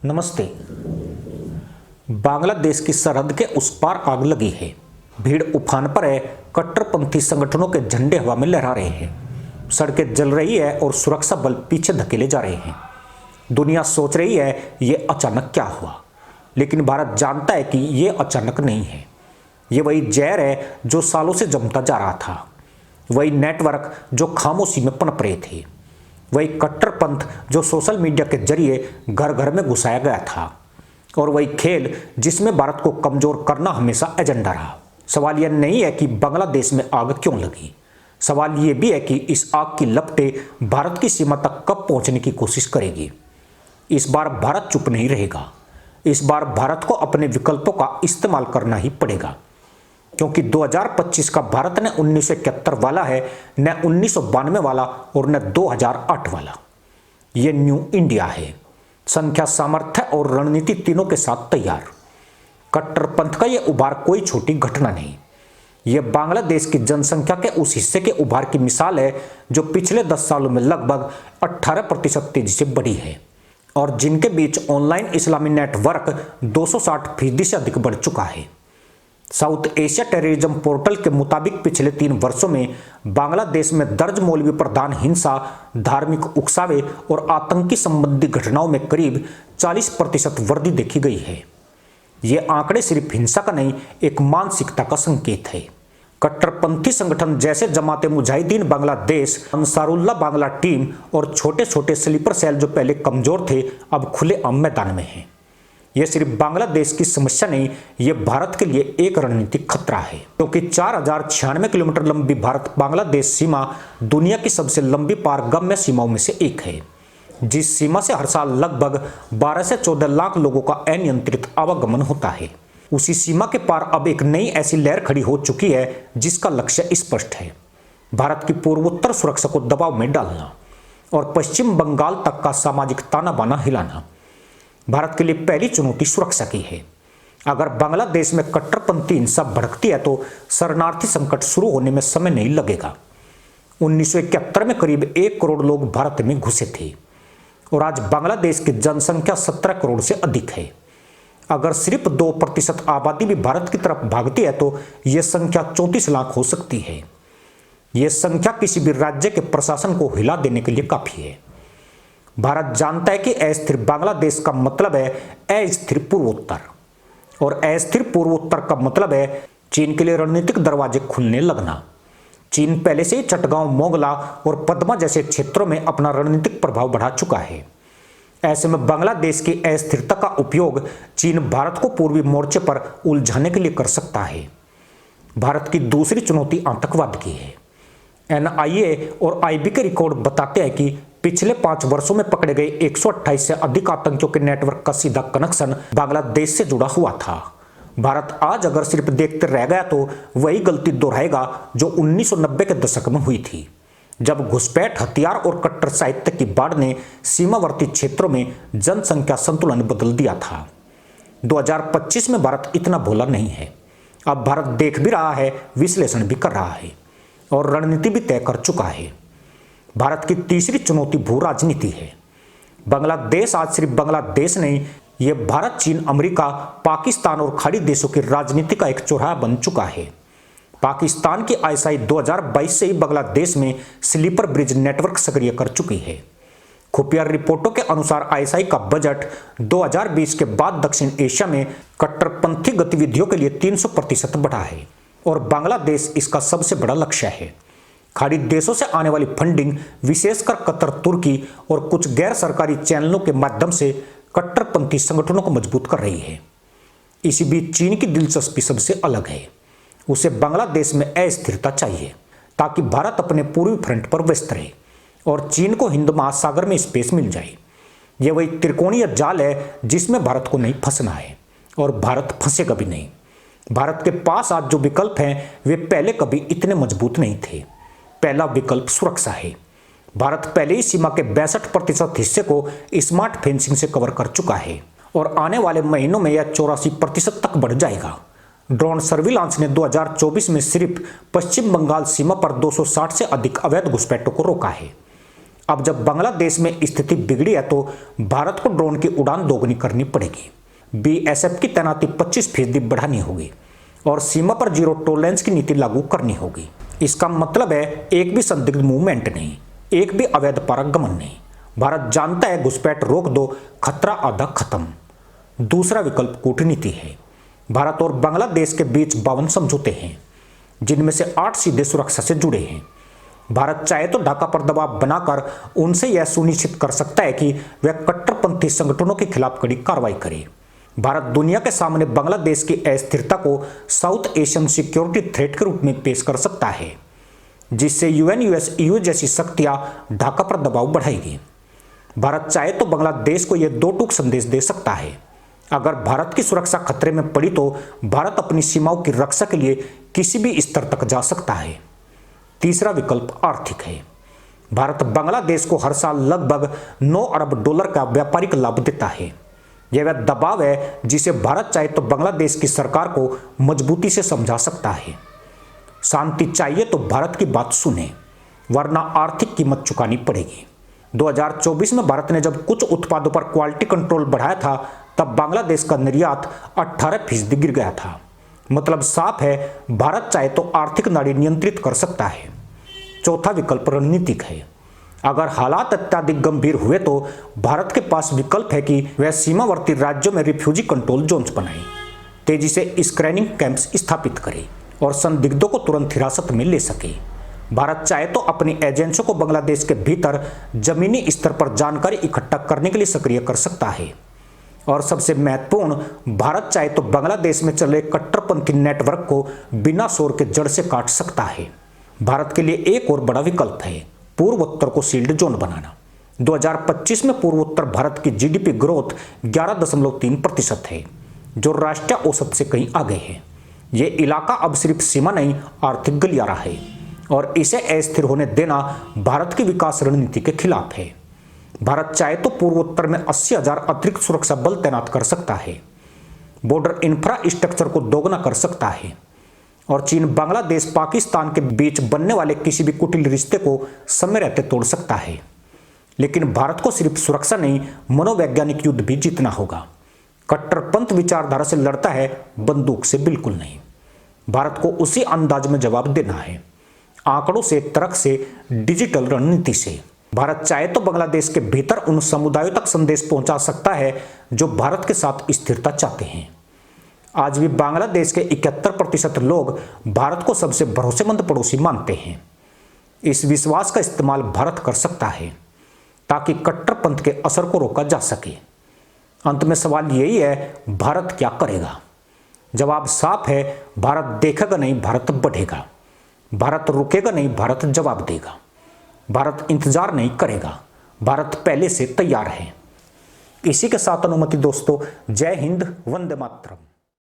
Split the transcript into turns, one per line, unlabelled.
नमस्ते। बांग्लादेश की सरहद के उस पार आग लगी है। भीड़ उफान पर है। कट्टरपंथी संगठनों के झंडे हवा में लहरा रहे हैं। सड़कें जल रही है और सुरक्षा बल पीछे धकेले जा रहे हैं। दुनिया सोच रही है ये अचानक क्या हुआ, लेकिन भारत जानता है कि ये अचानक नहीं है। ये वही जहर है जो सालों से जमता जा रहा था, वही नेटवर्क जो खामोशी में पनप रहे थे, वही कट्टरपंथ जो सोशल मीडिया के जरिए घर घर में घुसाया गया था, और वही खेल जिसमें भारत को कमजोर करना हमेशा एजेंडा रहा। सवाल यह नहीं है कि बांग्लादेश में आग क्यों लगी, सवाल यह भी है कि इस आग की लपटें भारत की सीमा तक कब पहुंचने की कोशिश करेगी। इस बार भारत चुप नहीं रहेगा। इस बार भारत को अपने विकल्पों का इस्तेमाल करना ही पड़ेगा, क्योंकि 2025 का भारत न 1971 वाला है, न 1992 वाला और न 2008 वाला। ये न्यू इंडिया है। संख्या, सामर्थ्य और रणनीति तीनों के साथ तैयार। कट्टरपंथ का यह उभार कोई छोटी घटना नहीं। यह बांग्लादेश की जनसंख्या के उस हिस्से के उभार की मिसाल है जो पिछले 10 सालों में लगभग 18% तेजी से बढ़ी है, और जिनके बीच ऑनलाइन इस्लामी नेटवर्क 260% से अधिक बढ़ चुका है। साउथ एशिया टेररिज्म पोर्टल के मुताबिक पिछले 3 वर्षों में बांग्लादेश में दर्ज मौलवी प्रधान हिंसा, धार्मिक उकसावे और आतंकी संबंधी घटनाओं में करीब 40% वृद्धि देखी गई है। ये आंकड़े सिर्फ हिंसा का नहीं, एक मानसिकता का संकेत है। कट्टरपंथी संगठन जैसे जमाते मुजाहिदीन बांग्लादेश, अंसारुल्लाह बांग्ला टीम और छोटे छोटे स्लीपर सेल जो पहले कमजोर थे, अब खुलेआम मैदान में हैं। यह सिर्फ बांग्लादेश की समस्या नहीं, यह भारत के लिए एक रणनीतिक खतरा है, क्योंकि 4096 किलोमीटर लंबी भारत बांग्लादेश सीमा दुनिया की सबसे लंबी पारगम्य सीमाओं में से एक है, जिस सीमा से हर साल लगभग 12 से 14 लाख लोगों का अनियंत्रित आवागमन होता है। उसी सीमा के पार अब एक नई ऐसी लहर खड़ी हो चुकी है जिसका लक्ष्य स्पष्ट है: भारत की पूर्वोत्तर सुरक्षा को दबाव में डालना और पश्चिम बंगाल तक का सामाजिक ताना बाना हिलाना। भारत के लिए पहली चुनौती सुरक्षा की है। अगर बांग्लादेश में कट्टरपंथी हिंसा भड़कती है तो शरणार्थी संकट शुरू होने में समय नहीं लगेगा। 1971 में करीब 1 करोड़ लोग भारत में घुसे थे, और आज बांग्लादेश की जनसंख्या 17 करोड़ से अधिक है। अगर सिर्फ 2% आबादी भी भारत की तरफ भागती है तो यह संख्या 34 लाख हो सकती है। यह संख्या किसी भी राज्य के प्रशासन को हिला देने के लिए काफी है। भारत जानता है कि अस्थिर बांग्लादेश का मतलब है अस्थिर पूर्वोत्तर, और अस्थिर पूर्वोत्तर का मतलब है चीन के लिए रणनीतिक दरवाजे खुलने लगना। चीन पहले से ही चटगांव, मोगला और पद्मा जैसे क्षेत्रों में अपना रणनीतिक प्रभाव बढ़ा चुका है। ऐसे में बांग्लादेश की अस्थिरता का उपयोग चीन भारत को पूर्वी मोर्चे पर उलझाने के लिए कर सकता है। भारत की दूसरी चुनौती आतंकवाद की है। NIA और IB के रिकॉर्ड बताते हैं कि पिछले 5 वर्षों में पकड़े गए 128 से अधिक आतंकियों के नेटवर्क का सीधा कनेक्शन बांग्लादेश से जुड़ा हुआ था। भारत आज अगर सिर्फ देखते रह गया तो वही गलती दोहराएगा जो 1990 के दशक में हुई थी, जब घुसपैठ, हथियार और कट्टर साहित्य की बाढ़ ने सीमावर्ती क्षेत्रों में जनसंख्या संतुलन बदल दिया था। 2025 में भारत इतना भोला नहीं है। अब भारत देख भी रहा है, विश्लेषण भी कर रहा है, और रणनीति भी तय कर चुका है। भारत की तीसरी चुनौती भू राजनीति है। बांग्लादेश आज सिर्फ बांग्लादेश नहीं, यह भारत, चीन, अमेरिका, पाकिस्तान और खाड़ी देशों की राजनीति का एक चौराहा बन चुका है। पाकिस्तान की ISI 2022 से ही बांग्लादेश में स्लीपर ब्रिज नेटवर्क सक्रिय कर चुकी है। खुफिया रिपोर्टों के अनुसार ISI का बजट 2020 के बाद दक्षिण एशिया में कट्टरपंथी गतिविधियों के लिए 300% बढ़ा है, और बांग्लादेश इसका सबसे बड़ा लक्ष्य है। खाड़ी देशों से आने वाली फंडिंग, विशेषकर कतर, तुर्की और कुछ गैर सरकारी चैनलों के माध्यम से कट्टरपंथी संगठनों को मजबूत कर रही है। इसी बीच चीन की दिलचस्पी सबसे अलग है। उसे बांग्लादेश में अस्थिरता चाहिए ताकि भारत अपने पूर्वी फ्रंट पर व्यस्त रहे और चीन को हिंद महासागर में स्पेस मिल जाए। यह वही त्रिकोणीय जाल है जिसमें भारत को नहीं फंसना है, और भारत फंसेगा भी नहीं। भारत के पास आज जो विकल्प हैं वे पहले कभी इतने मजबूत नहीं थे। पहला विकल्प सुरक्षा है। भारत पहले ही सीमा के 62% हिस्से को स्मार्ट फेंसिंग से कवर कर चुका है, और आने वाले महीनों में यह 84% तक बढ़ जाएगा। ड्रोन सर्विलांस ने 2024 में सिर्फ पश्चिम बंगाल सीमा पर 260 से अधिक अवैध घुसपैठों को रोका है। अब जब बांग्लादेश में स्थिति बिगड़ी है तो भारत को ड्रोन की उड़ान दोगुनी करनी पड़ेगी। बीएसएफ की तैनाती 25% बढ़ानी होगी और सीमा पर जीरो टॉलरेंस की नीति लागू करनी होगी। इसका मतलब है एक भी संदिग्ध मूवमेंट नहीं, एक भी अवैध पारागमन नहीं। भारत जानता है घुसपैठ रोक दो, खतरा आधा खत्म। दूसरा विकल्प कूटनीति है। भारत और बांग्लादेश के बीच 52 समझौते हैं, जिनमें से 8 सीधे सुरक्षा से जुड़े हैं। भारत चाहे तो ढाका पर दबाव बनाकर उनसे यह सुनिश्चित कर सकता है कि वह कट्टरपंथी संगठनों के खिलाफ कड़ी कार्रवाई करे। भारत दुनिया के सामने बांग्लादेश की अस्थिरता को साउथ एशियन सिक्योरिटी थ्रेट के रूप में पेश कर सकता है, जिससे यूएन, यूएस, ईयू जैसी शक्तियां ढाका पर दबाव बढ़ाएगी। भारत चाहे तो बांग्लादेश को यह 2 टूक संदेश दे सकता है। अगर भारत की सुरक्षा खतरे में पड़ी तो भारत अपनी सीमाओं की रक्षा के लिए किसी भी स्तर तक जा सकता है। तीसरा विकल्प आर्थिक है। भारत बांग्लादेश को हर साल लगभग 9 अरब डॉलर का व्यापारिक लाभ देता है। यह वह दबाव है जिसे भारत चाहे तो बांग्लादेश की सरकार को मजबूती से समझा सकता है। शांति चाहिए तो भारत की बात सुने, वरना आर्थिक कीमत चुकानी पड़ेगी। 2024 में भारत ने जब कुछ उत्पादों पर क्वालिटी कंट्रोल बढ़ाया था, तब बांग्लादेश का निर्यात 18% गिर गया था। मतलब साफ है, भारत चाहे तो आर्थिक नाड़ी नियंत्रित कर सकता है। चौथा विकल्प रणनीतिक है। अगर हालात अत्यधिक गंभीर हुए तो भारत के पास विकल्प है कि वह सीमावर्ती राज्यों में रिफ्यूजी कंट्रोल जोन्स बनाए, तेजी से स्क्रीनिंग कैंप्स स्थापित करे और संदिग्धों को तुरंत हिरासत में ले सके। भारत चाहे तो अपनी एजेंसियों को बांग्लादेश के भीतर जमीनी स्तर पर जानकारी इकट्ठा करने के लिए सक्रिय कर सकता है। और सबसे महत्वपूर्ण, भारत चाहे तो बांग्लादेश में चल रहे कट्टरपंथी नेटवर्क को बिना शोर के जड़ से काट सकता है। भारत के लिए एक और बड़ा विकल्प है पूर्वोत्तर को सील्ड जोन बनाना। 2025 में पूर्वोत्तर भारत की जीडीपी ग्रोथ 11.3% है, जो राष्ट्रीय औसत से कहीं आगे है। ये इलाका अब सिर्फ सीमा नहीं, आर्थिक गलियारा है और इसे अस्थिर होने देना भारत की विकास रणनीति के खिलाफ है। भारत चाहे तो पूर्वोत्तर में 80,000 अतिरिक्त सुरक्षा बल तैनात कर सकता है, बॉर्डर इंफ्रास्ट्रक्चर को दोगुना कर सकता है और चीन, बांग्लादेश, पाकिस्तान के बीच बनने वाले किसी भी कुटिल रिश्ते को समय रहते तोड़ सकता है। लेकिन भारत को सिर्फ सुरक्षा नहीं, मनोवैज्ञानिक युद्ध भी जीतना होगा। कट्टरपंथ विचारधारा से लड़ता है, बंदूक से बिल्कुल नहीं। भारत को उसी अंदाज में जवाब देना है, आंकड़ों से, तर्क से, डिजिटल रणनीति से। भारत चाहे तो बांग्लादेश के भीतर उन समुदायों तक संदेश पहुंचा सकता है जो भारत के साथ स्थिरता चाहते हैं। आज भी बांग्लादेश के 71% लोग भारत को सबसे भरोसेमंद पड़ोसी मानते हैं। इस विश्वास का इस्तेमाल भारत कर सकता है ताकि कट्टरपंथ के असर को रोका जा सके। अंत में सवाल यही है, भारत क्या करेगा? जवाब साफ है, भारत देखेगा नहीं, भारत बढ़ेगा। भारत रुकेगा नहीं, भारत जवाब देगा। भारत इंतजार नहीं करेगा, भारत पहले से तैयार है। इसी के साथ अनुमति दोस्तों, जय हिंद, वंदे मातरम।